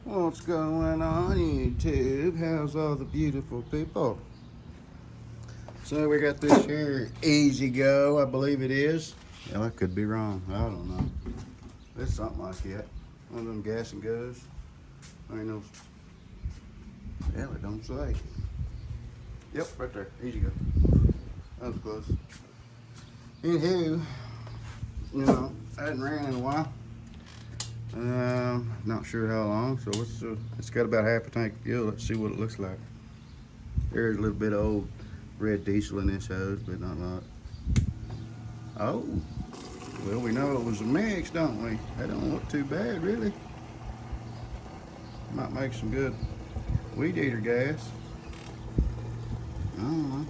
What's going on, YouTube? How's all the beautiful people? So we got this here Easy Go, I believe it is. Yeah, I could be wrong. I don't know. It's something like that. One of them gas and goes. I ain't no. Yeah, it don't say. Yep, right there. Easy Go. That was close. Anywho, I hadn't ran in a while. Not sure how long, so it's got about half a tank of fuel. Let's see what it looks like. There's a little bit of old red diesel in this hose, but not a lot. Oh, well, we know it was a mix, don't we? That don't look too bad, really. Might make some good weed eater gas. I don't know.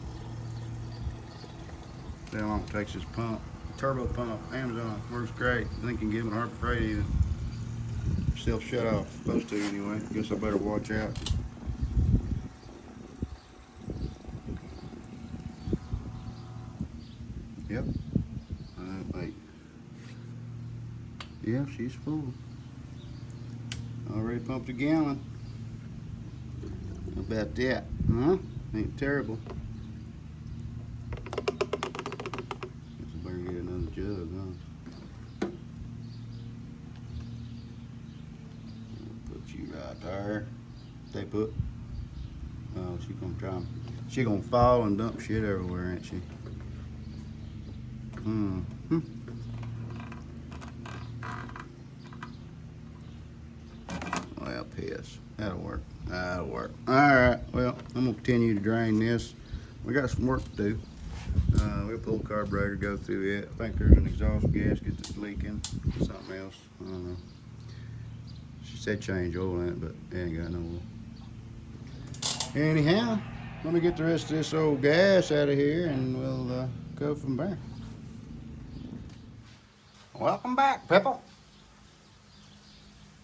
See how long it takes this pump. Turbo pump, Amazon, works great. I think you can get them at Harbor Freight even. Self shut off, supposed to anyway. Guess I better watch out. Yep. Wait. Yeah, she's full. Already pumped a gallon. How about that? Huh? Ain't terrible. Guess I better get another jug, huh? Put you right there. Stay put. Oh, she gonna fall and dump shit everywhere, ain't she? Well, piss. That'll work. That'll work. Alright, well, I'm going to continue to drain this. We got some work to do. We'll pull the carburetor, go through it. I think there's an exhaust gasket that's leaking. Something else. I don't know. She said change oil in it, but it ain't got no oil. Anyhow, let me get the rest of this old gas out of here and we'll go from there. Welcome back, people.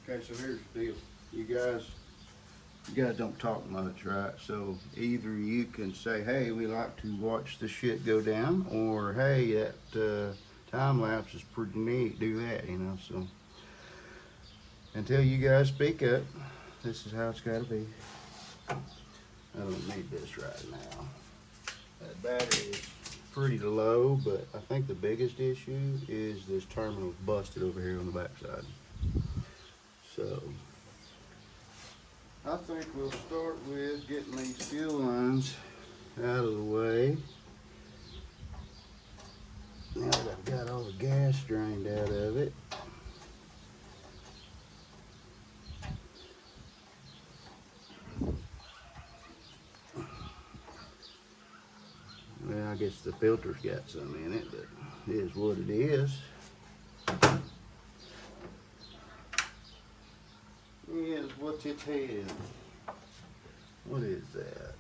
Okay, so here's the deal. You guys don't talk much, right? So either you can say, hey, we like to watch the shit go down, or hey, that time lapse is pretty neat, do that, so until you guys speak up, this is how it's got to be. I don't need this right now. That battery is pretty low, but I think the biggest issue is this terminal's busted over here on the backside. So I think we'll start with getting these fuel lines out of the way. Now that I've got all the gas drained out of it. Well, I guess the filter's got some in it, but it is what it is. Is what it is. What is that?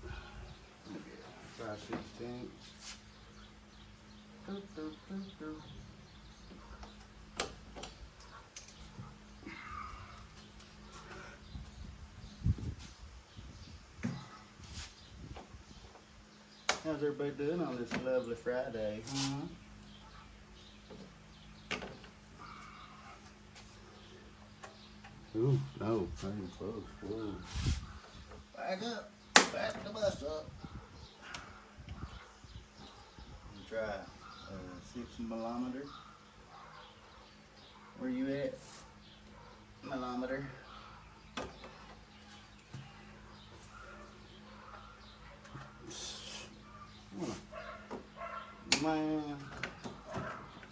5/16. How's everybody doing on this lovely Friday? Ooh, no, I ain't close. Whoa. Back up. Back the bus up. Try a 6 millimeter. Where you at? Millimeter. Man,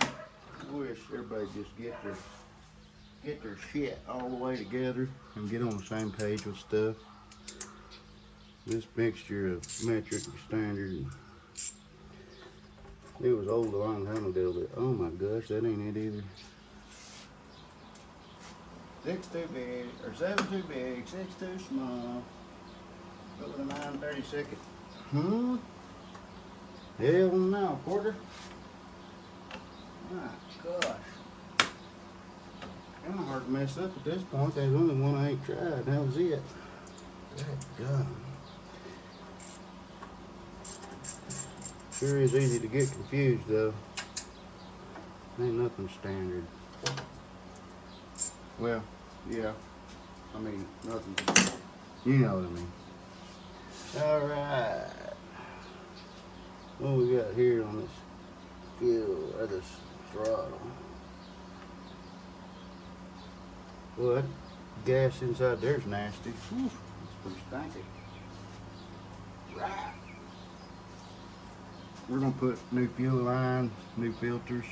I wish everybody just get their shit all the way together and get on the same page with stuff. This mixture of metric and standard, it was old a long time ago, but oh my gosh, that ain't it either. 6 too big, or 7 too big, 6 too small. Go with a 9/32. Hell no, Porter. My gosh. Kind of hard to mess up at this point. There's only one I ain't tried. That was it. God. Sure is easy to get confused though. Ain't nothing standard. Well, yeah. I mean, nothing. You know what I mean. All right. What we got here on this fuel or this throttle? Well, that gas inside there's nasty. Whew, it's pretty stanky. Right. We're gonna put new fuel line, new filters.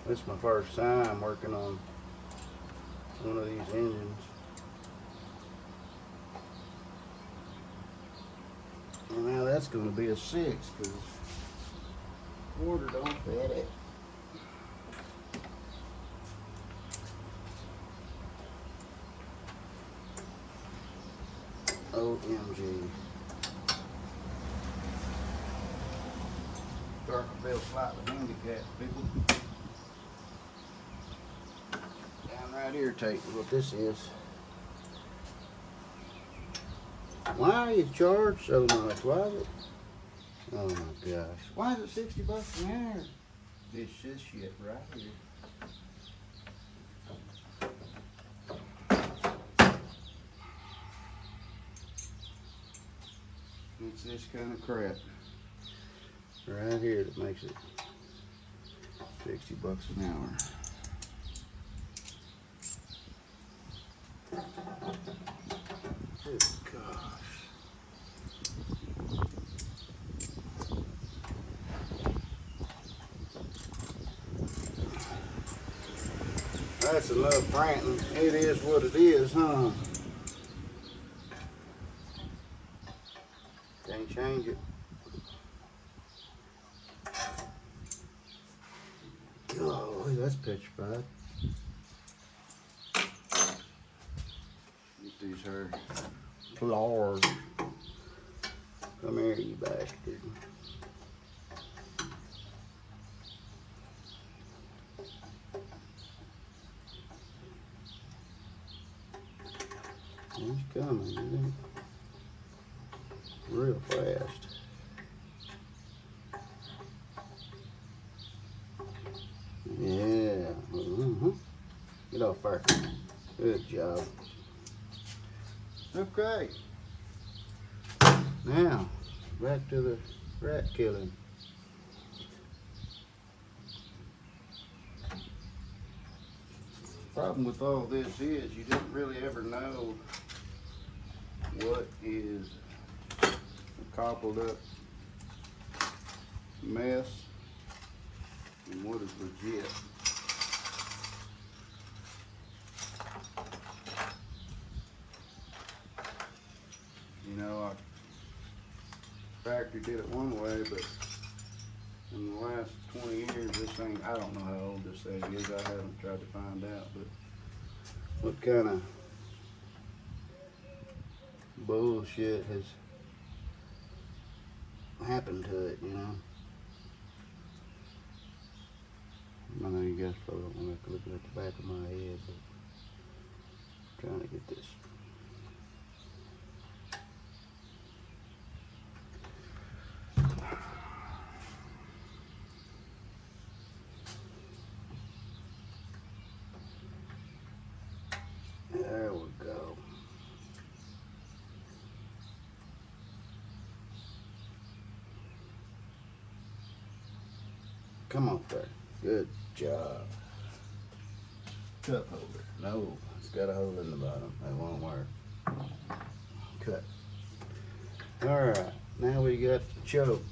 This is my first time working on one of these engines. And now that's going to be a 6 because water don't fit it. OMG. Starting to feel slightly handicapped, people. Downright irritating what this is. Why are you charged so much? Why is it? Oh my gosh. Why is it 60 bucks an hour? It's this shit right here. It's this kind of crap right here that makes it 60 bucks an hour. Good gosh. That's enough ranting. It is what it is, huh? Can't change it. Golly, that's petrified. Get these her floors. Come here, you bastard. He's coming, isn't he? Real fast. Yeah. Get off there. Good job. Okay. Now, back to the rat killing. Problem with all this is you don't really ever know what is a cobbled up mess and what is legit. You know, our factory did it one way, but in the last 20 years, this thing, I don't know how old this thing is. I haven't tried to find out, but what kind of bullshit has happened to it, you know? I know you guys probably don't want to look at the back of my head, but I'm trying to get this. There we go. Come on, there. Good job. Cup holder. No, it's got a hole in the bottom. That won't work. Cut. Alright, now we got the choke.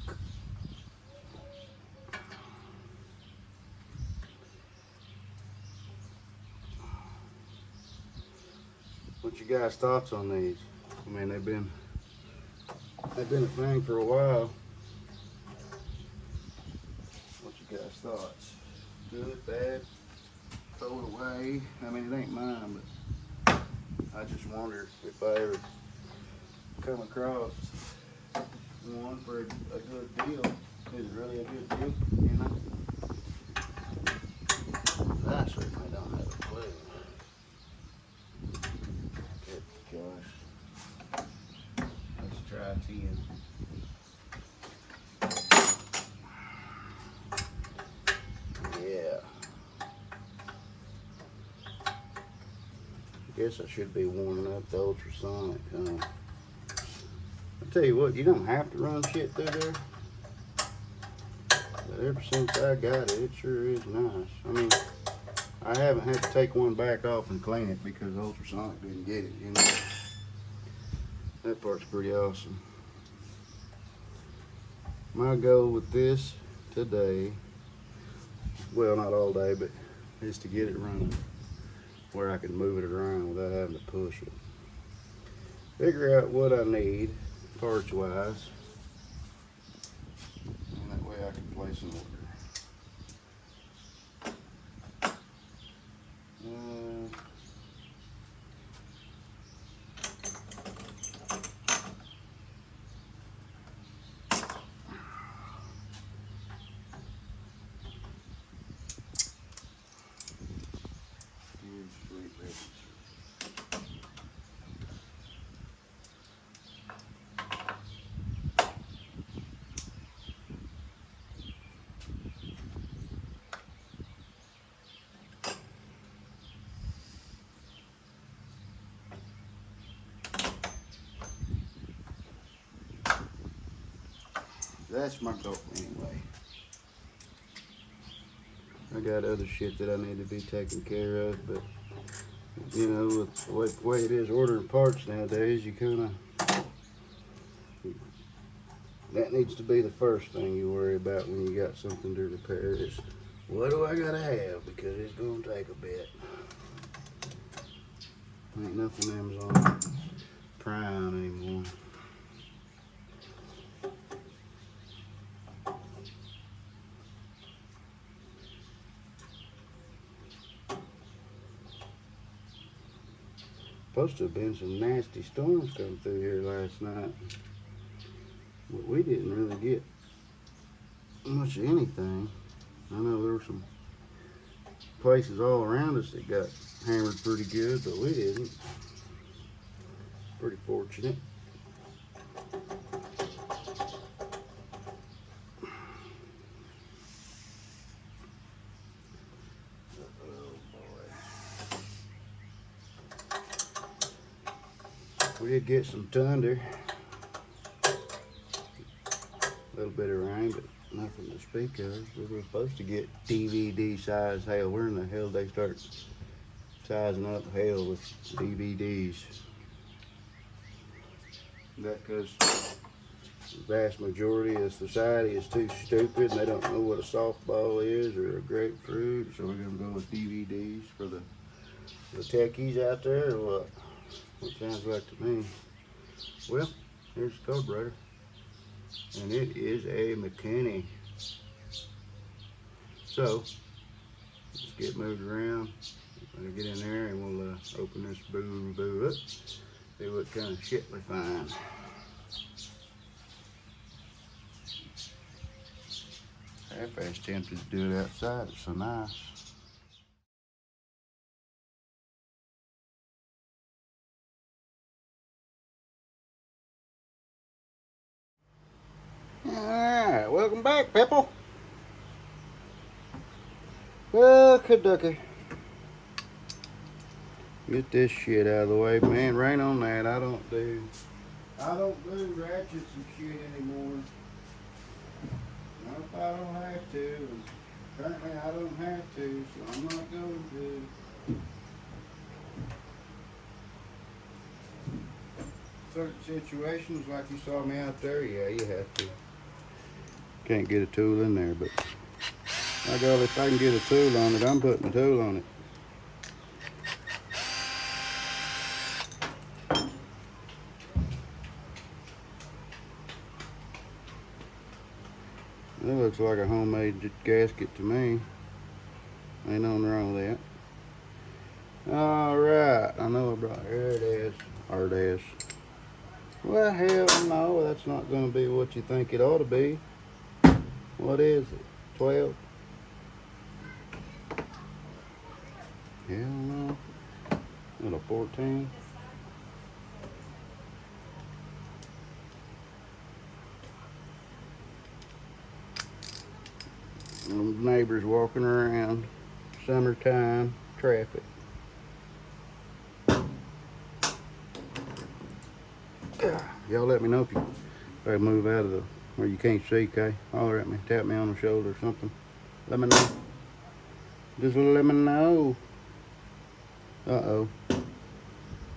What's your guys' thoughts on these? I mean, they've been a thing for a while. What's your guys' thoughts? Good, bad, throw it away? I mean, it ain't mine, but I just wonder if I ever come across one for a good deal. Is it really a good deal? You know? guess I should be warming up the ultrasonic. I tell you what, you don't have to run shit through there. But ever since I got it, it sure is nice. I mean, I haven't had to take one back off and clean it because ultrasonic didn't get it, you know. That part's pretty awesome. My goal with this today, well, not all day, but is to get it running where I can move it around without having to push it. Figure out what I need parts wise, and that way I can place an order. That's my goal anyway. I got other shit that I need to be taking care of, but you know, with the way it is ordering parts nowadays, you kind of, that needs to be the first thing you worry about when you got something to repair is, what do I gotta have, because it's gonna take a bit. Ain't nothing Amazon Prime anymore. Supposed to have been some nasty storms coming through here last night, but we didn't really get much of anything. I know there were some places all around us that got hammered pretty good, but we didn't. Pretty fortunate. We did get some thunder, a little bit of rain, but nothing to speak of. We were supposed to get DVD size hail. Where in the hell they start sizing up hail with DVDs? That because the vast majority of society is too stupid and they don't know what a softball is or a grapefruit, so we're gonna go with DVDs for the techies out there, or what? What sounds like to me. Well, here's the carburetor, and it is a mechanic. So let's get moved around. I'm gonna get in there and we'll open this boo up, see what kind of shit we find. Half-ass tempted to do it outside. It's so nice. Alright, welcome back, people. Okie dokie. Get this shit out of the way, man. Rain on that. I don't do ratchets and shit anymore. Not if I don't have to. And currently I don't have to, so I'm not going to. Certain situations, like you saw me out there, yeah, you have to. Can't get a tool in there, but I go, if I can get a tool on it, I'm putting a tool on it. That looks like a homemade gasket to me. Ain't nothing wrong with that. Alright, I know I brought, here it is. There it is. Well, hell no, that's not going to be what you think it ought to be. What is it? 12? Hell no. What, a 14? Neighbors walking around, summertime traffic. Y'all let me know if I move out of the where you can't see, okay? Holler at me, tap me on the shoulder or something. Let me know. Just let me know. Uh-oh.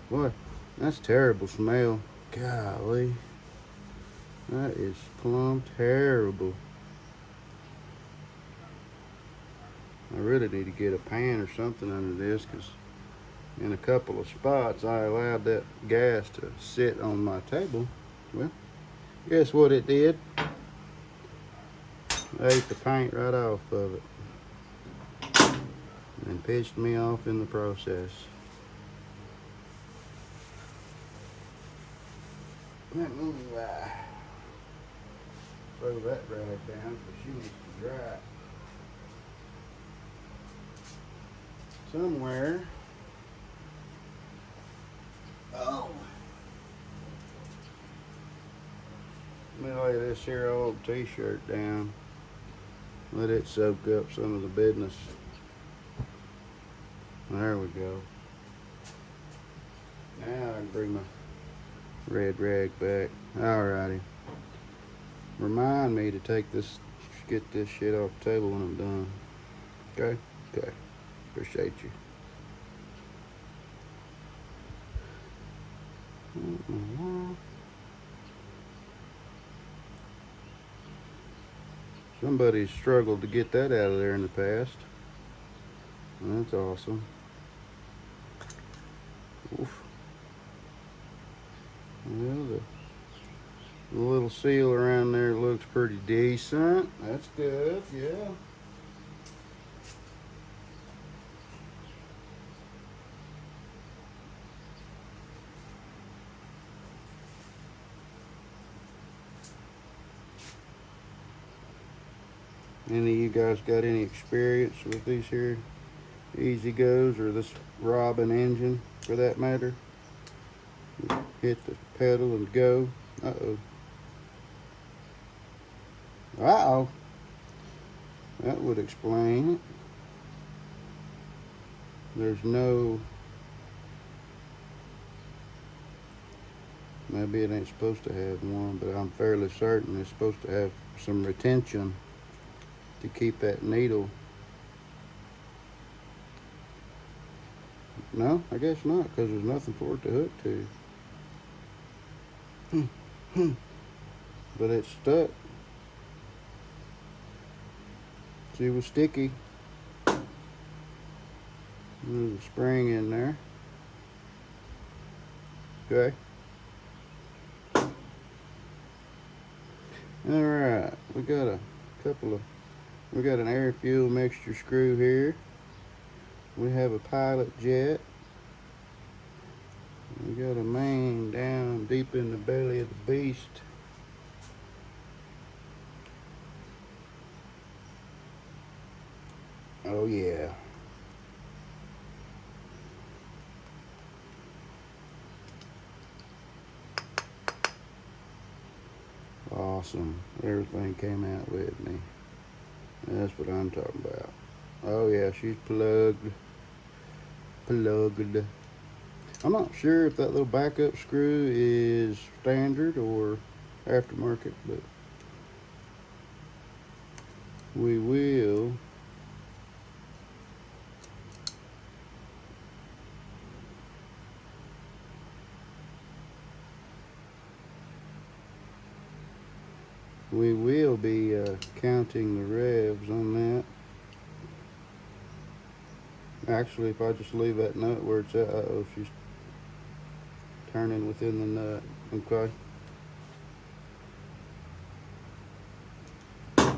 What? That's terrible smell. Golly. That is plumb terrible. I really need to get a pan or something under this, because in a couple of spots I allowed that gas to sit on my table. Well, guess what it did? I ate the paint right off of it and pissed me off in the process. Let me throw that rag down because she needs to dry somewhere. Oh. Let me lay this here old t-shirt down. Let it soak up some of the business. There we go. Now I can bring my red rag back. Alrighty. Remind me to get this shit off the table when I'm done. Okay? Okay. Appreciate you. Somebody's struggled to get that out of there in the past. That's awesome. Oof. Well, the little seal around there looks pretty decent. That's good, yeah. Any of you guys got any experience with these here Easy Goes, or this Robin engine for that matter? Hit the pedal and go. Uh-oh. Uh-oh. That would explain it. There's no... Maybe it ain't supposed to have one, but I'm fairly certain it's supposed to have some retention to keep that needle. No, I guess not, because there's nothing for it to hook to. But it's stuck. See, it was sticky. There's a spring in there. Okay. Alright, we got an air fuel mixture screw here. We have a pilot jet. We got a main down deep in the belly of the beast. Oh yeah. Awesome. Everything came out with me. That's what I'm talking about. Oh yeah, she's plugged. I'm not sure if that little backup screw is standard or aftermarket, but we will be counting the revs on that. Actually, if I just leave that nut where it's at, uh-oh, she's turning within the nut. Okay.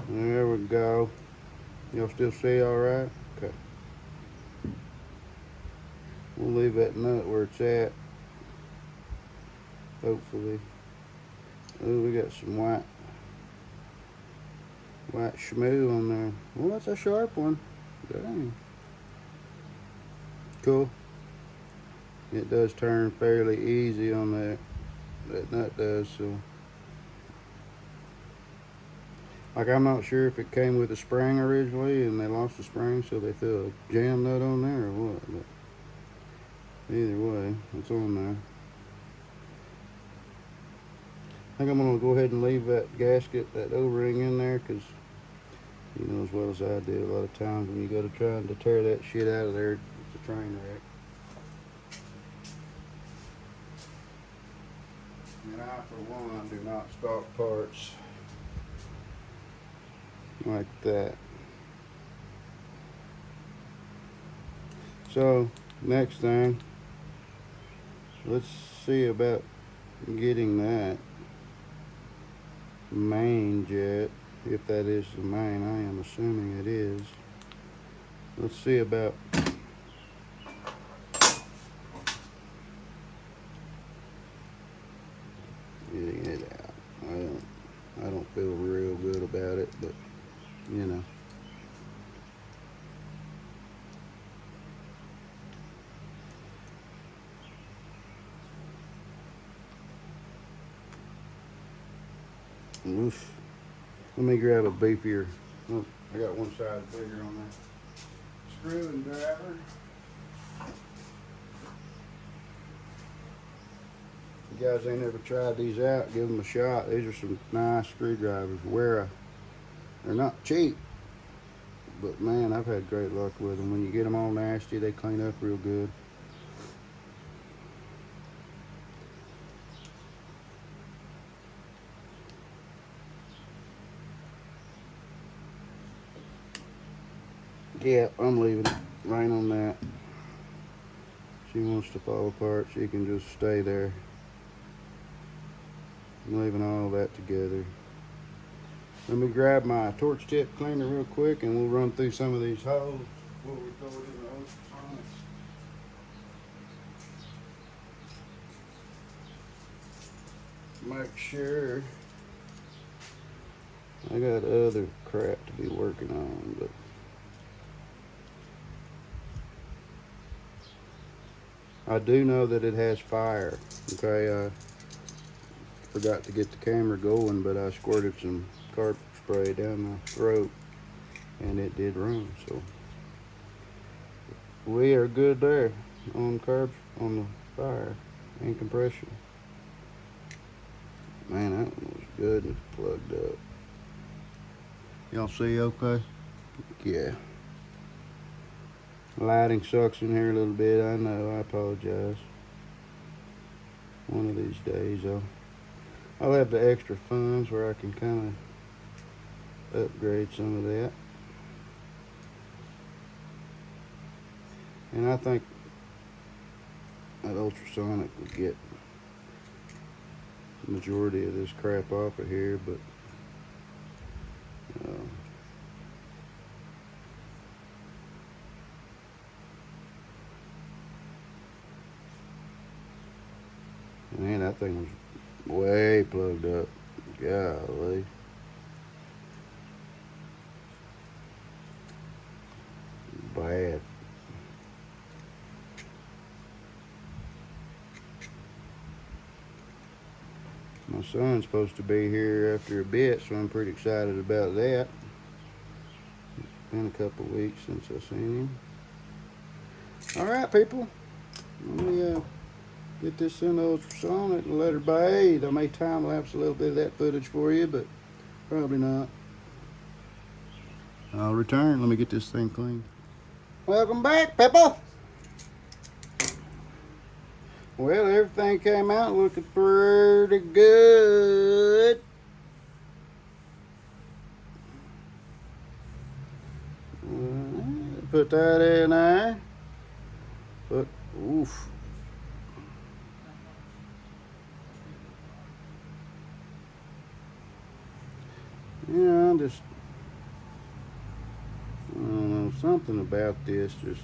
There we go. Y'all still see all right? Okay. We'll leave that nut where it's at. Hopefully. Oh, we got some white schmoo on there. Well, that's a sharp one. Dang. Cool. It does turn fairly easy on that nut does, so. Like, I'm not sure if it came with a spring originally and they lost the spring, so they threw a jam nut on there or what, but either way, it's on there. I think I'm gonna go ahead and leave that gasket, that O-ring in there, because you know as well as I do, a lot of times when you go to trying to tear that shit out of there, it's a train wreck. And I, for one, do not stock parts like that. So, next thing, let's see about getting that main jet, if that is the main. I am assuming it is. Let's see about getting it out. I don't feel real good about it, but you know. Oof. Let me grab a beefier. Oh, I got one side bigger on that screw and driver. If you guys ain't ever tried these out, give them a shot. These are some nice screwdrivers. They're not cheap, but man, I've had great luck with them. When you get them all nasty, they clean up real good. Yeah, I'm leaving it right on that. She wants to fall apart, she can just stay there. I'm leaving all that together. Let me grab my torch tip cleaner real quick and we'll run through some of these holes before we throw it in the ultrasonics. Make sure I got other crap to be working on, but I do know that it has fire. Okay, I forgot to get the camera going, but I squirted some carb spray down my throat and it did run, so we are good there on on the fire and compression. Man, that one was good and it's plugged up. Y'all see okay? Yeah. Lighting sucks in here a little bit, I know, I apologize. One of these days I'll have the extra funds where I can kind of upgrade some of that. And I think that ultrasonic would get the majority of this crap off of here, but man, that thing was way plugged up. Golly. Bad. My son's supposed to be here after a bit, so I'm pretty excited about that. It's been a couple weeks since I've seen him. Alright, people. Let me get this in the ultrasonic and let her bathe. I may time lapse a little bit of that footage for you, but probably not. I'll return. Let me get this thing clean. Welcome back, people. Well, everything came out looking pretty good. Put that in there. Oof. Yeah, I don't know, something about this just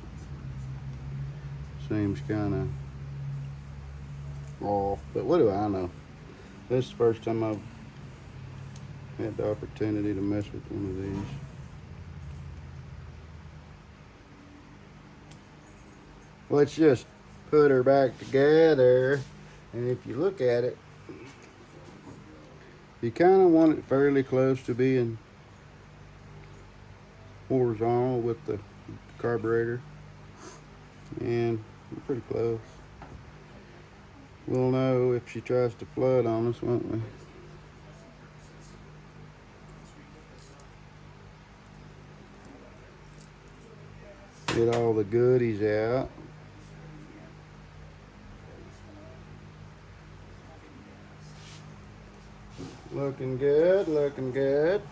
seems kind of off, but what do I know? This is the first time I've had the opportunity to mess with one of these. Let's just put her back together, and if you look at it, you kind of want it fairly close to being horizontal with the carburetor, and we're pretty close. We'll know if she tries to flood on us, won't we? Get all the goodies out. Looking good, looking good.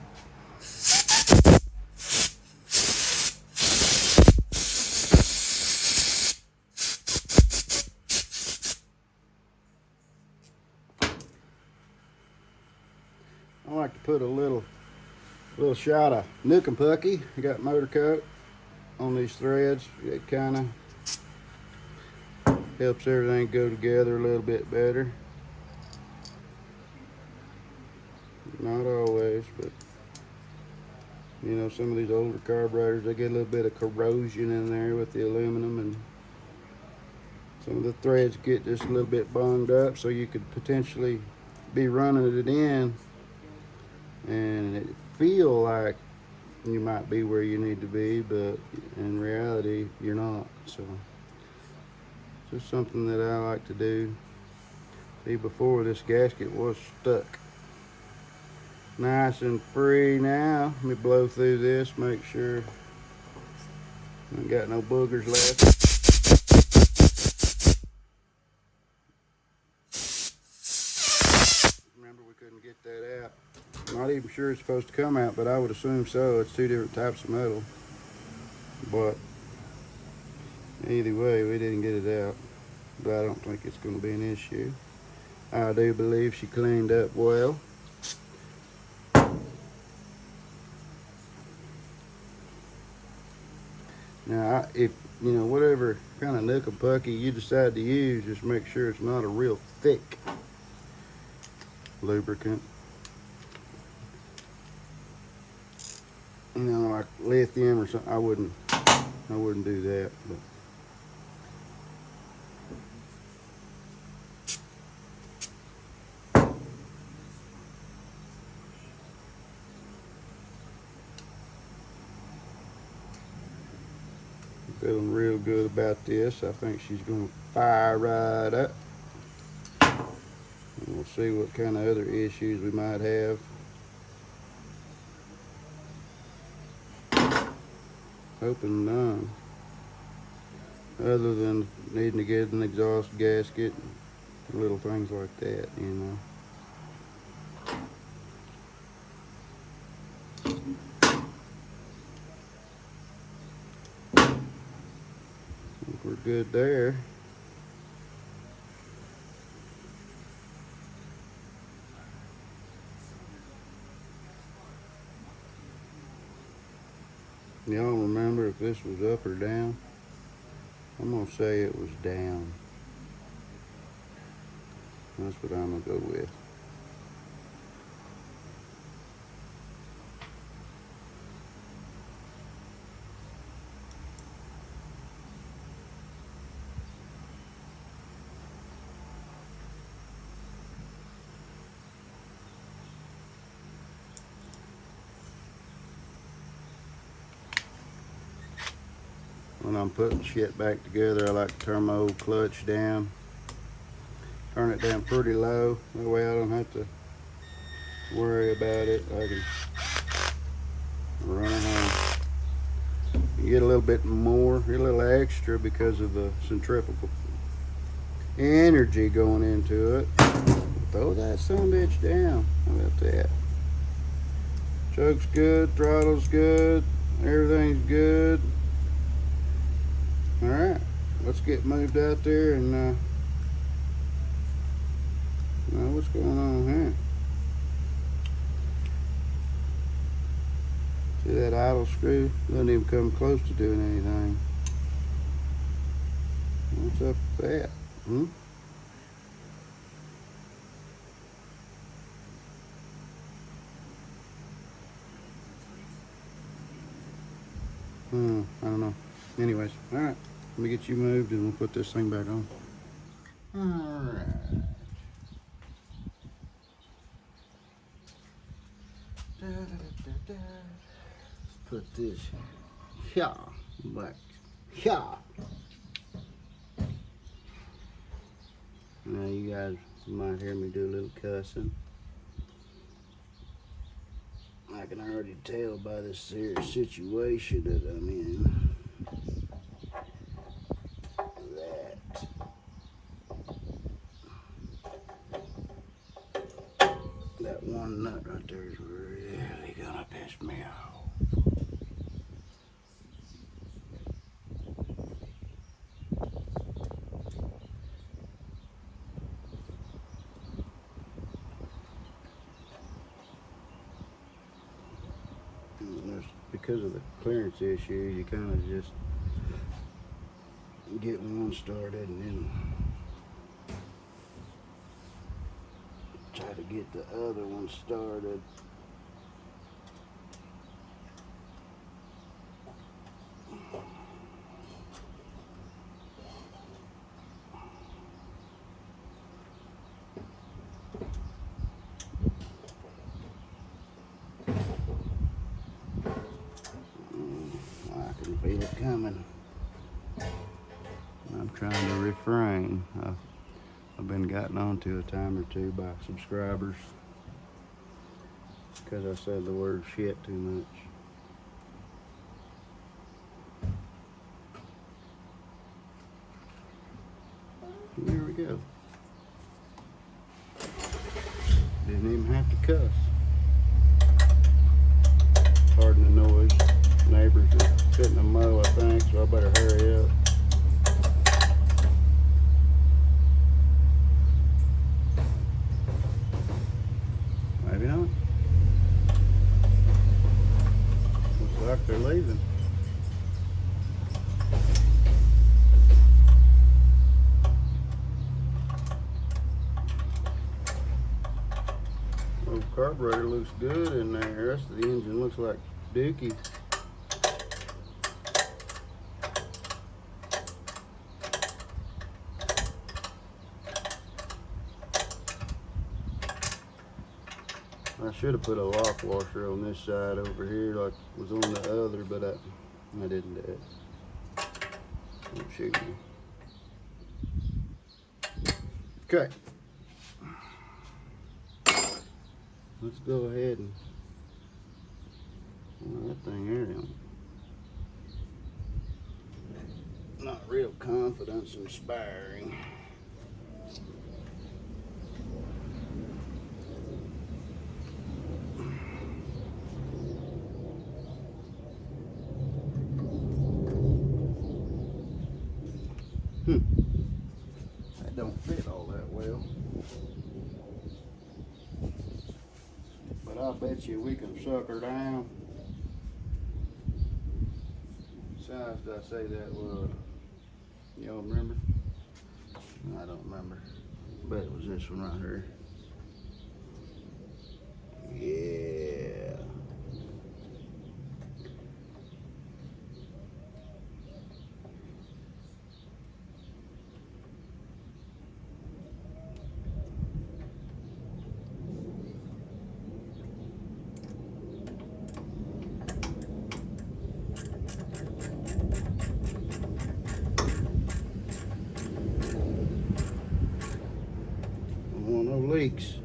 I like to put a little shot of Nook and Pucky. I got motor coat on these threads. It kind of helps everything go together a little bit better. Not always, but you know, some of these older carburetors, they get a little bit of corrosion in there with the aluminum, and some of the threads get just a little bit bunged up, so you could potentially be running it in and it feel like you might be where you need to be, but in reality you're not. So it's just something that I like to do. See, before, this gasket was stuck nice and free. Now let me blow through this, make sure I ain't got no boogers left. Remember, we couldn't get that out. Not even sure it's supposed to come out, but I would assume so. It's two different types of metal. But either way, we didn't get it out. But I don't think it's going to be an issue. I do believe she cleaned up well. Now, if you know, whatever kind of Nook and Pucky you decide to use, just make sure it's not a real thick lubricant. You know, like lithium or something. I wouldn't do that. But feeling real good about this. I think she's going to fire right up. And we'll see what kind of other issues we might have. Hoping none. Other than needing to get an exhaust gasket, little things like that, you know. I think we're good there. Y'all remember if this was up or down? I'm gonna say it was down. That's what I'm gonna go with. When I'm putting shit back together, I like to turn my old clutch down. Turn it down pretty low. That way I don't have to worry about it. I can run it home. You get a little bit more, a little extra because of the centrifugal energy going into it. Throw that sumbitch down. How about that? Choke's good, throttle's good, everything's good. Alright, let's get moved out there and know what's going on here. See that idle screw? Doesn't even come close to doing anything. What's up with that? I don't know. Anyways, alright. Let me get you moved and we'll put this thing back on. Alright. Let's put this here, back here. Now you guys might hear me do a little cussing. I can already tell by this serious situation that I'm in. one nut right there is really gonna piss me off. Because of the clearance issue, you kind of just get one started and then try to get the other one started. I can feel it coming. I'm trying to refrain. I've been gotten onto a time or two by subscribers because I said the word shit too much. And there we go. Didn't even have to cuss. Pardon the noise. Neighbors are sitting to mow, I think, so I better hurry up. Maybe not. Looks like they're leaving. The carburetor looks good in there. The rest of the engine looks like dookie. I should have put a lock washer on this side over here like was on the other, but I didn't do it. Don't shoot me. Okay. Let's go ahead and that thing here. Not real confidence inspiring. That don't fit all that well. But I bet you we can suck her down. What size did I say that was? Y'all remember? I don't remember. But it was this one right here. Yeah. No leaks.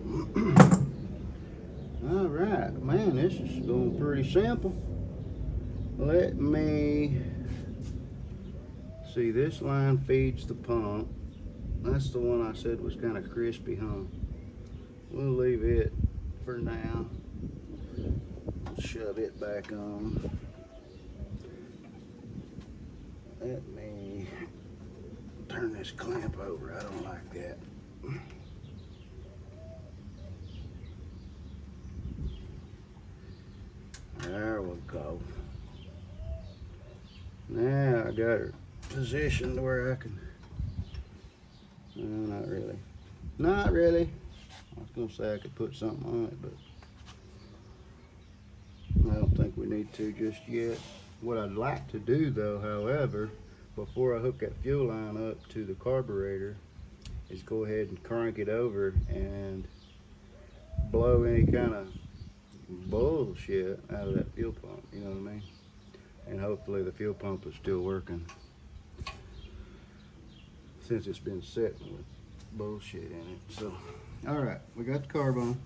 All right, man, this is going pretty simple. Let me see. This line feeds the pump. That's the one I said was kind of crispy, huh? We'll leave it for now. Shove it back on. Let me turn this clamp over. I don't like that. There we go. Now I got her positioned where I can. No, not really. Not really. I was gonna say I could put something on it, but I don't think we need to just yet. What I'd like to do though, however, before I hook that fuel line up to the carburetor, is go ahead and crank it over and blow any kind of bullshit out of that fuel pump, you know what I mean? And hopefully the fuel pump is still working since it's been sitting with bullshit in it. So, all right, we got the carb on.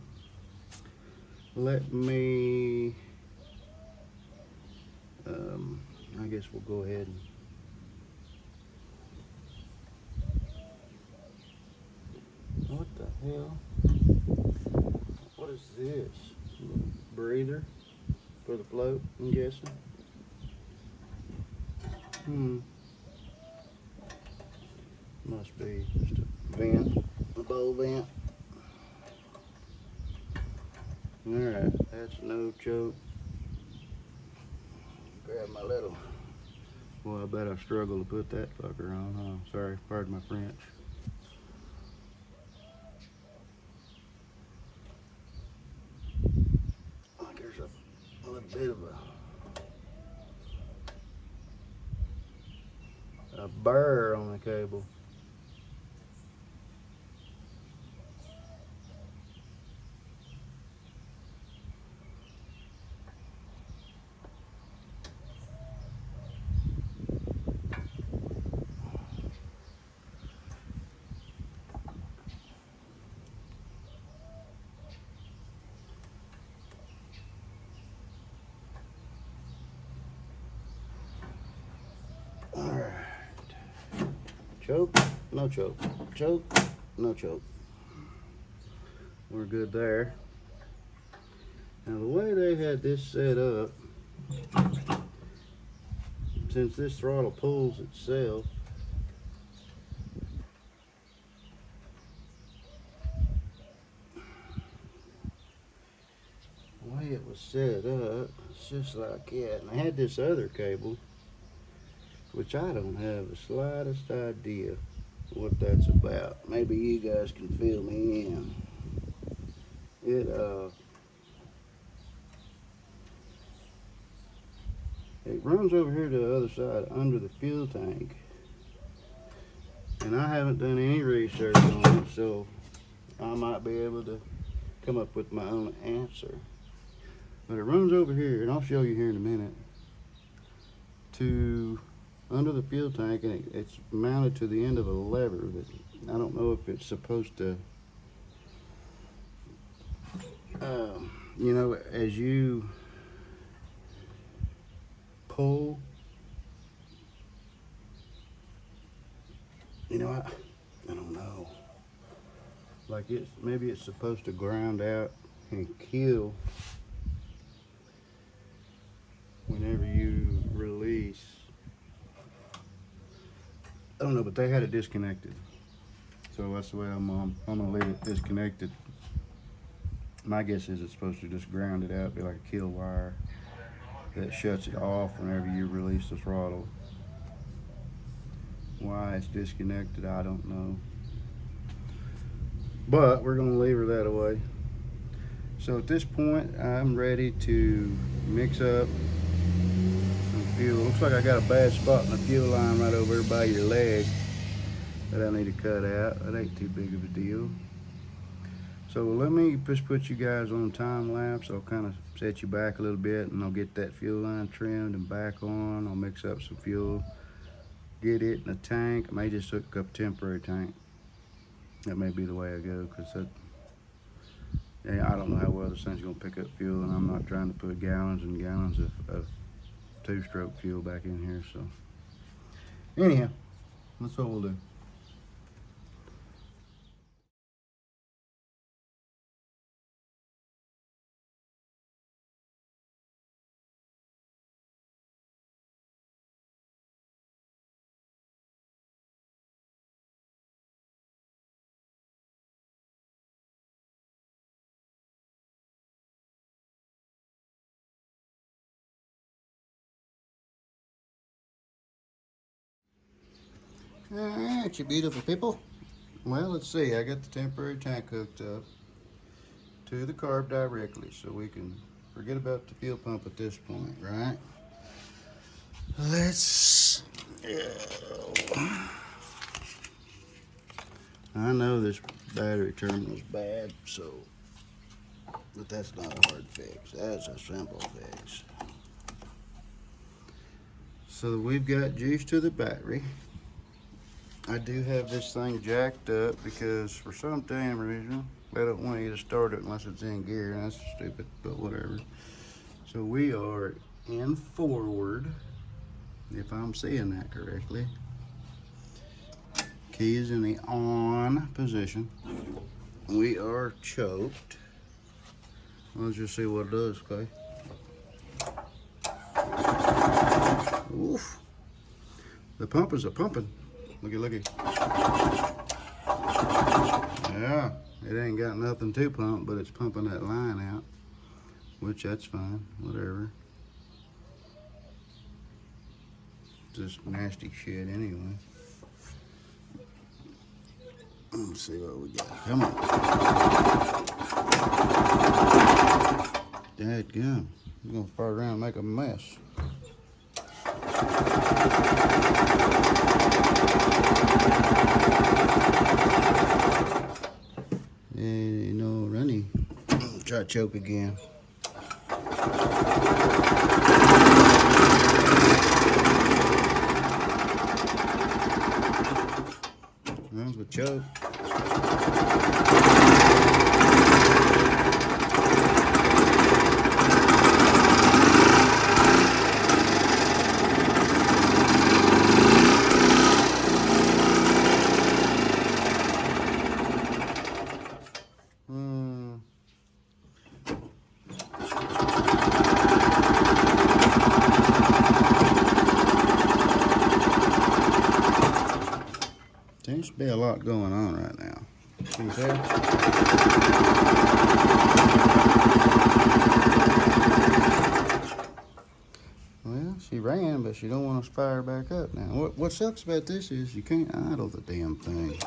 Let me, I guess we'll go ahead and, what the hell? What is this? breather for the float, I'm guessing. Must be just a vent, a bowl vent. Alright, that's no choke. Grab my little. Well, I bet I struggle to put that fucker on, huh? Sorry, pardon my French. Like there's a little bit of a burr on the cable. Alright. Choke, no choke. Choke, no choke. We're good there. Now the way they had this set up, since this throttle pulls itself, the way it was set up, it's just like that. And I had this other cable, which I don't have the slightest idea what that's about. Maybe you guys can fill me in. It runs over here to the other side under the fuel tank, and I haven't done any research on it, so I might be able to come up with my own answer. But it runs over here, and I'll show you here in a minute, to under the fuel tank, and it's mounted to the end of a lever that I don't know if it's supposed to, you know, as you pull, you know, I don't know, like maybe it's supposed to ground out and kill whenever you release. I don't know, but they had it disconnected, so that's the way I'm gonna leave it disconnected. My guess is it's supposed to just ground it out, be like a kill wire that shuts it off whenever you release the throttle. Why it's disconnected, I don't know, but we're gonna leave her that away. So at this point, I'm ready to mix up some fuel. Looks like I got a bad spot in the fuel line right over there by your leg that I need to cut out. That ain't too big of a deal. So let me just put you guys on time lapse. I'll kind of set you back a little bit, and I'll get that fuel line trimmed and back on. I'll mix up some fuel, get it in a tank. I may just hook up a temporary tank. That may be the way I go, because I don't know how well this thing's gonna pick up fuel, and I'm not trying to put gallons and gallons of two-stroke fuel back in here. So anyhow, that's what we'll do. Alright, you beautiful people. Well, let's see. I got the temporary tank hooked up to the carb directly, so we can forget about the fuel pump at this point, right? Let's go. I know this battery terminal's bad, but that's not a hard fix. That's a simple fix. So we've got juice to the battery. I do have this thing jacked up because for some damn reason they don't want you to start it unless it's in gear, and that's stupid, but whatever. So we are in forward, if I'm seeing that correctly. Key is in the on position. We are choked. Let's just see what it does, okay? Oof. The pumpers are pumping. Looky, looky. Yeah, it ain't got nothing to pump, but it's pumping that line out, which that's fine, whatever. Just nasty shit anyway. Let's see what we got. Come on. Dadgum. We're gonna fart around and make a mess. And no running. Try to choke again. Runs with choke. Seems to be a lot going on right now. Can you tell? Well, she ran, but she don't want to fire back up now. What sucks about this is you can't idle the damn thing.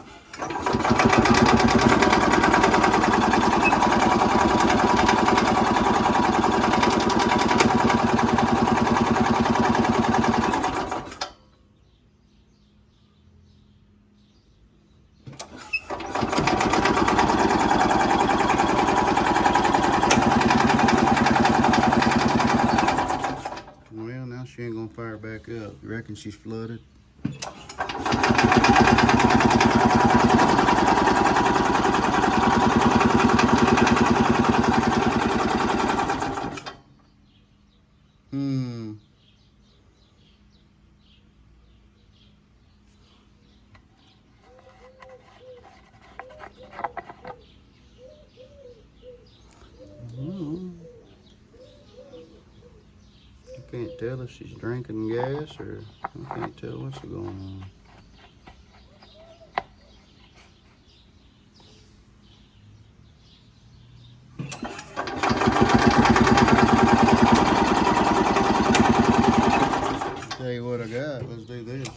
Well, now she ain't gonna fire back up. You reckon she's flooded? I can't tell if she's drinking gas or I can't tell what's going on. Tell you what I got, let's do this.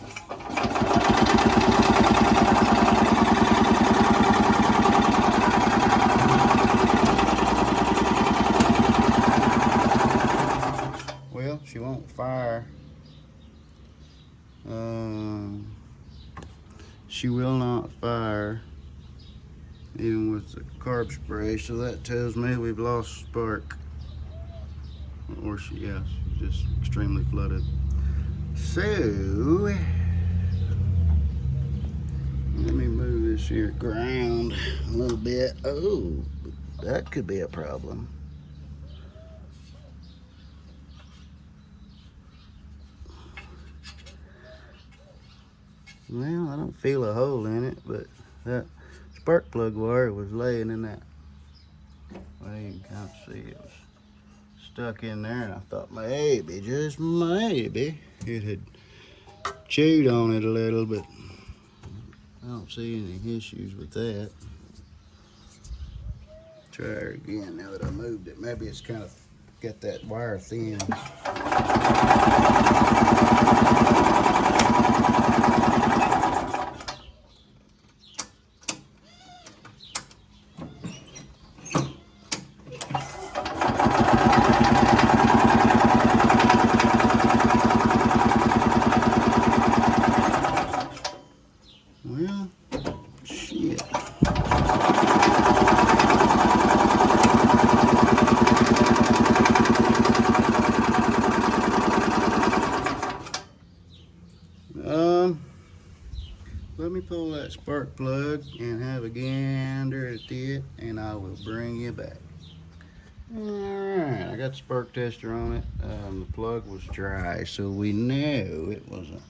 Well, she won't fire. She will not fire even with the carb spray, so that tells me we've lost spark. Or she's just extremely flooded. So let me move this here ground a little bit. Oh, that could be a problem. Well, I don't feel a hole in it, but that spark plug wire was laying in that. Well, you can kind of see it was stuck in there, and I thought maybe, just maybe, it had chewed on it a little, but I don't see any issues with that. Try her again now that I moved it. Maybe it's kind of got that wire thin. Well, shit. Let me pull that spark plug and have a gander at it, and I will bring you back. Alright, I got the spark tester on it. The plug was dry, so we know it wasn't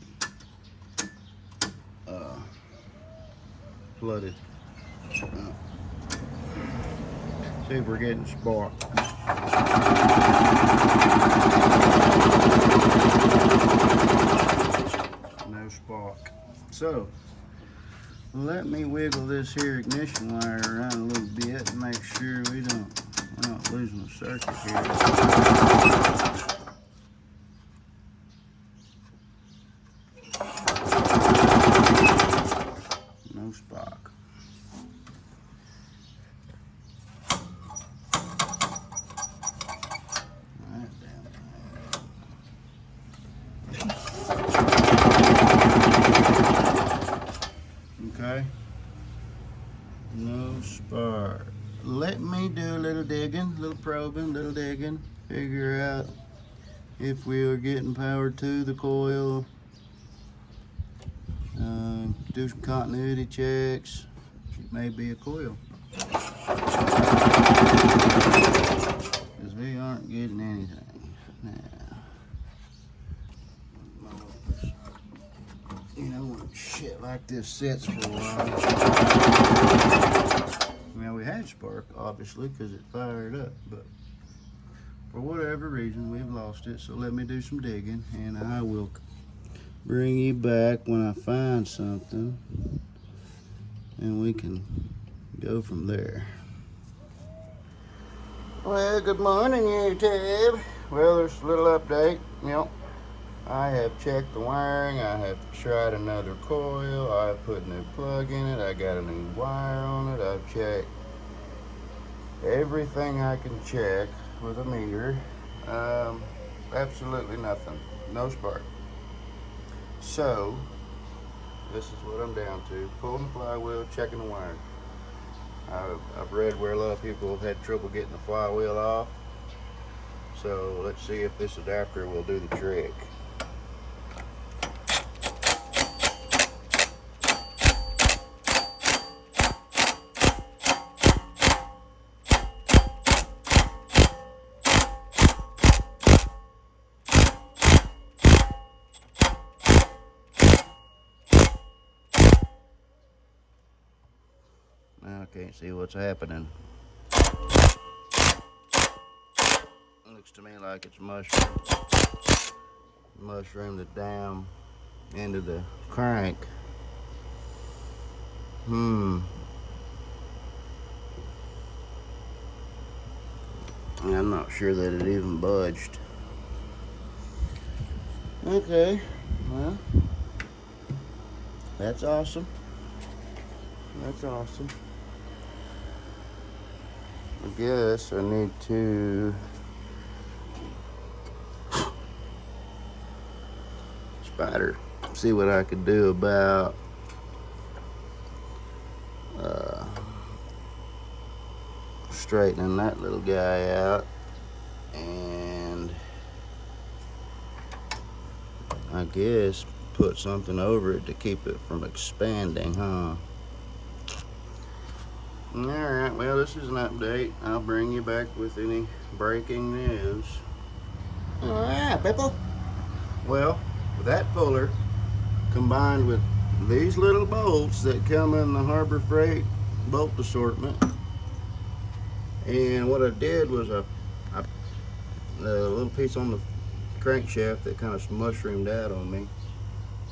flooded. See if we're getting spark. No spark. So let me wiggle this here ignition wire around a little bit and make sure we're not losing the circuit here. No spark. Okay. No spark. Let me do a little digging, a little probing, little digging. Figure out if we are getting power to the coil. Do some continuity checks. It may be a coil. Because we aren't getting anything. Now, you know, when shit like this sits for a while. Well, we had spark, obviously, because it fired up, but for whatever reason, we've lost it. So let me do some digging, and I will bring you back when I find something, and we can go from there. Well, good morning, YouTube. Well, there's a little update. Yep. I have checked the wiring. I have tried another coil. I have put a new plug in it. I got a new wire on it. I've checked everything I can check with a meter. Absolutely nothing. No spark. So, this is what I'm down to. Pulling the flywheel, checking the wiring. I've read where a lot of people have had trouble getting the flywheel off. So, let's see if this adapter will do the trick. I can't see what's happening. Looks to me like it's mushroomed the down into the crank. I'm not sure that it even budged. Okay, well, that's awesome. That's awesome. I guess I need to see what I could do about straightening that little guy out, and I guess put something over it to keep it from expanding, huh? Alright, well, this is an update. I'll bring you back with any breaking news. Alright, people. Well, that puller combined with these little bolts that come in the Harbor Freight bolt assortment, and what I did was a little piece on the crankshaft that kind of mushroomed out on me.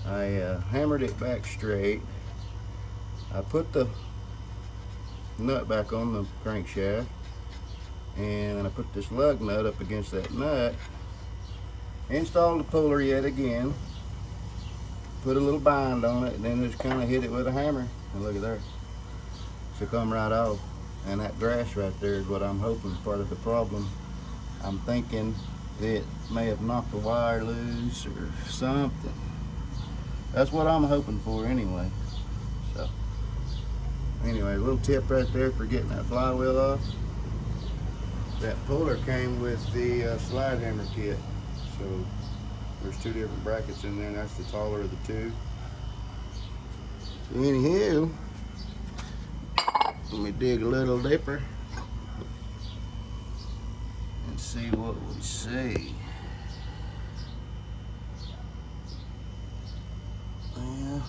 I hammered it back straight. I put the nut back on the crankshaft, and I put this lug nut up against that nut, installed the puller yet again, put a little bind on it, and then just kind of hit it with a hammer, and look at there, so come right off. And that grass right there is what I'm hoping is part of the problem. I'm thinking it may have knocked the wire loose or something. That's what I'm hoping for anyway. So anyway, a little tip right there for getting that flywheel off. That puller came with the slide hammer kit. So there's two different brackets in there, and that's the taller of the two. So anywho, let me dig a little deeper and see what we see. Well,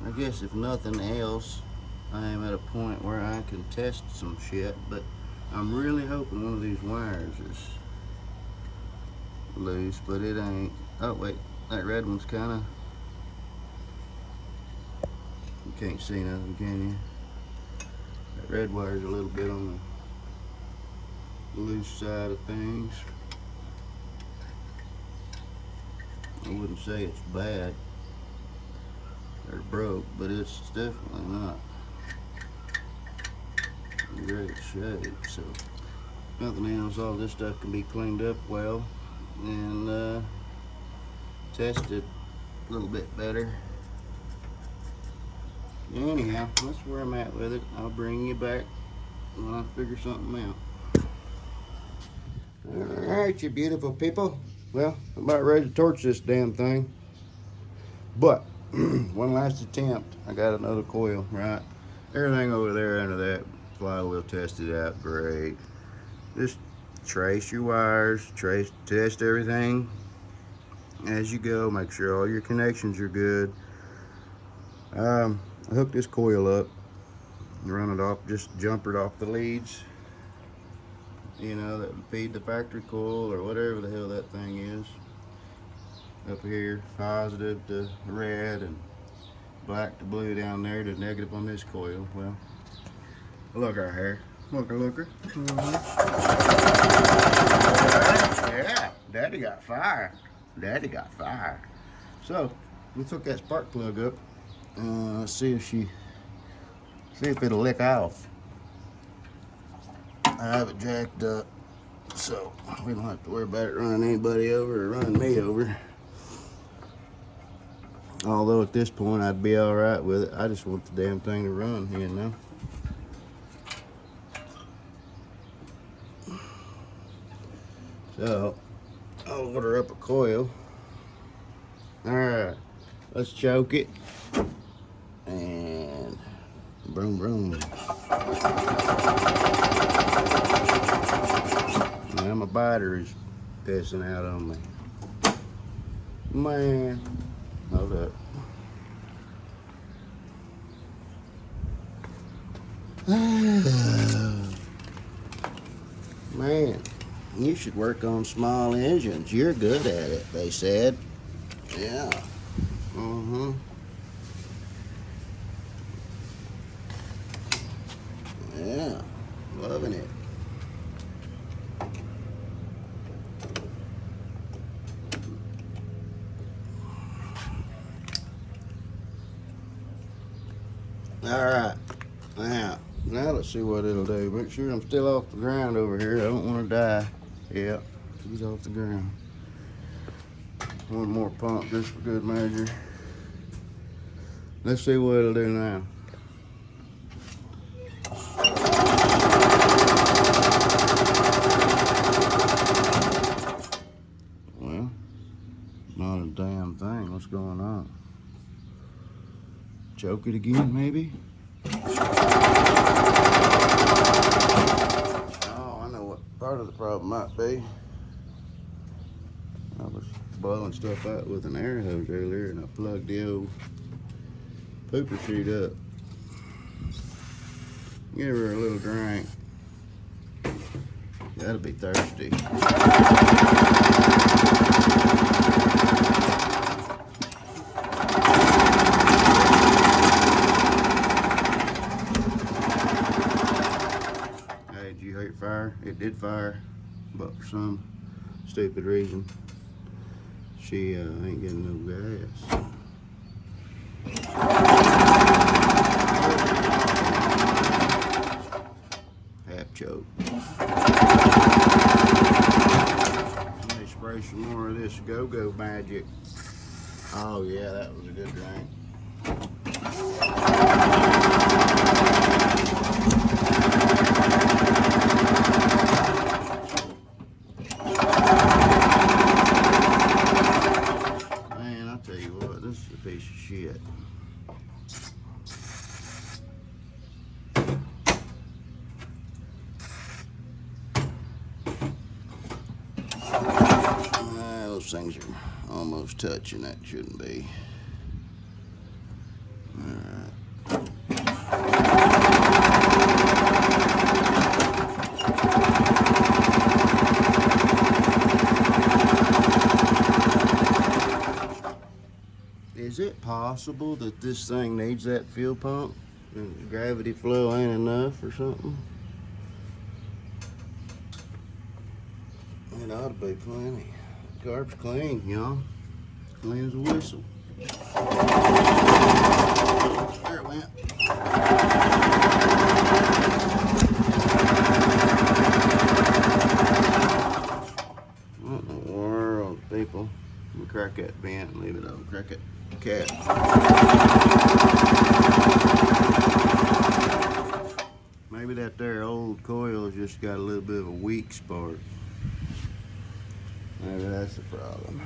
I guess if nothing else, I am at a point where I can test some shit, but I'm really hoping one of these wires is loose, but it ain't. Oh wait, that red one's kinda, you can't see nothing, can you? That red wire's a little bit on the loose side of things. I wouldn't say it's bad or broke, but it's definitely not in great shape. So nothing else, all this stuff can be cleaned up well and tested a little bit better. Anyhow, that's where I'm at with it. I'll bring you back when I figure something out. Alright, you beautiful people. Well, I'm about ready to torch this damn thing. But, one last attempt. I got another coil, right? Everything over there under that flywheel tested out great. Just trace your wires, test everything as you go. Make sure all your connections are good. I hooked this coil up, run it off, just jumpered off the leads, you know, that feed the factory coil or whatever the hell that thing is. Up here, positive to red and black to blue down there to negative on this coil. Well, look right here. Looker. Yeah, Daddy got fire. Daddy got fire. So, we took that spark plug up. Let's see if it'll lick off. I have it jacked up, so we don't have to worry about it running anybody over or running me over. Although at this point I'd be all right with it. I just want the damn thing to run, you know. So I'll order up a coil. All right, let's choke it. And broom broom. Now my biter is pissing out on me. Man, hold up. Man, you should work on small engines. You're good at it, they said. Yeah. Mm-hmm. Yeah, loving it. All right, now let's see what it'll do. Make sure I'm still off the ground over here. I don't want to die. Yeah, he's off the ground. One more pump just for good measure. Let's see what it'll do now. Well, not a damn thing. What's going on? Choke it again, maybe? Oh, I know what part of the problem might be. I was boiling stuff out with an air hose earlier and I plugged the old pooper chute up. Give her a little drink. That'll be thirsty. Hey, did you hear it fire? It did fire, but for some stupid reason, she ain't getting no gas. Half choke. Let me spray some more of this go-go magic. Oh yeah, that was a good drink. Man, I'll tell you what, this is a piece of shit. Those things are almost touching. That shouldn't be. All right. Is it possible that this thing needs that fuel pump and gravity flow ain't enough or something? It ought to be plenty. Carb's clean, y'all. Clean as a whistle. There it went. What in the world, people? Let me crack that vent and leave it open. Crack it. Cap. Maybe that there old coil just got a little bit of a weak spark. Maybe that's the problem.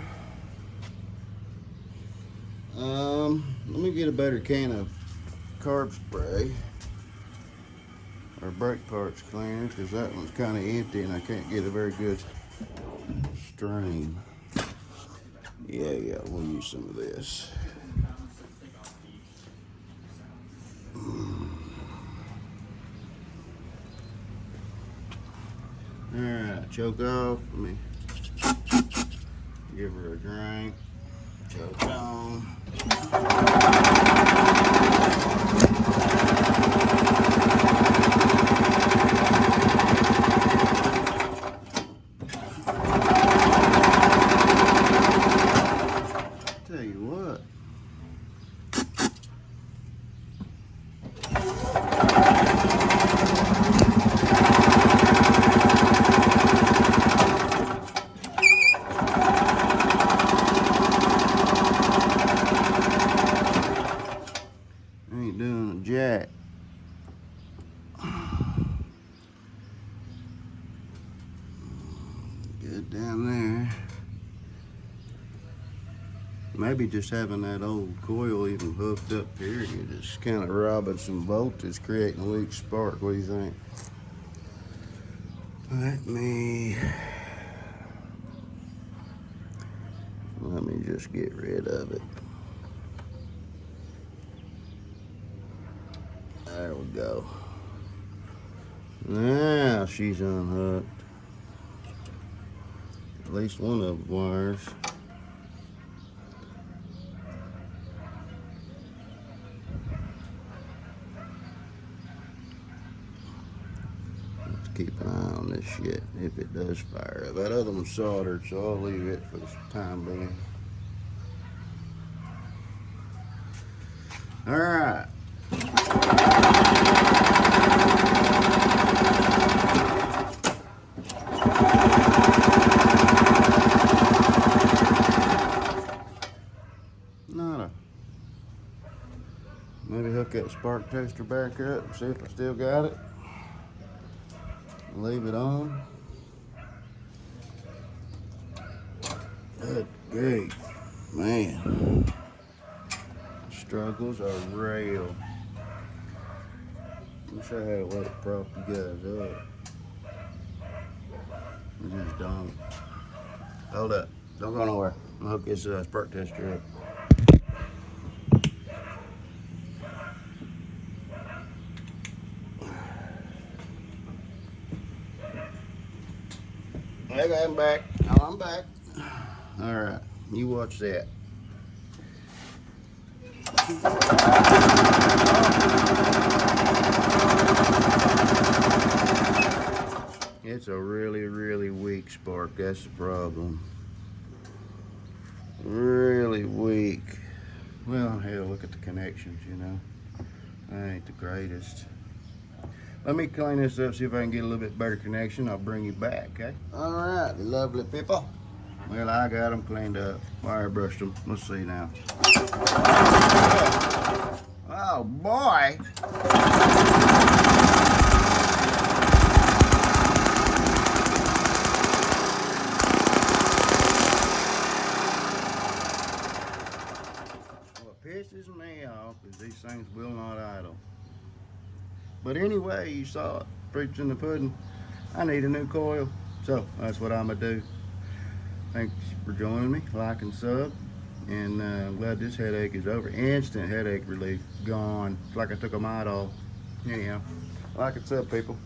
Let me get a better can of carb spray or brake parts cleaner, because that one's kind of empty and I can't get a very good stream. Yeah, we'll use some of this. Alright, choke off. Let me give her a drink. Choke on. Tell you what. Ain't doing a jack. Good down there. Maybe just having that old coil even hooked up here, you're just kind of robbing some voltage, creating a weak spark. What do you think? Let me just get rid of it. There we go. Now she's unhooked. At least one of the wires. Let's keep an eye on this shit if it does fire up. That other one's soldered, so I'll leave it for the time being. All right. Nada. Maybe hook that spark tester back up and see if I still got it. Leave it on. Good grief, man. Struggles are real. Wish I had a way to prop you guys up. I just don't. Hold up. Don't go nowhere. I'm gonna hook this spark tester up. Okay, I'm back. Oh, I'm back. All right, you watch that. It's a really weak spark. That's the problem. Really weak. Well, hell, look at the connections, you know. That ain't the greatest. Let me clean this up, see if I can get a little bit better connection. I'll bring you back, okay? All right, lovely people. Well, I got them cleaned up. Wire brushed them. Let's see now. Oh, boy. What pisses me off is these things will not idle. But anyway, you saw it. Proof's in the pudding. I need a new coil. So that's what I'm gonna do. Thanks for joining me. Like and sub. And I'm glad this headache is over. Instant headache relief. Gone. It's like I took a Midol. Anyhow, like and sub, people.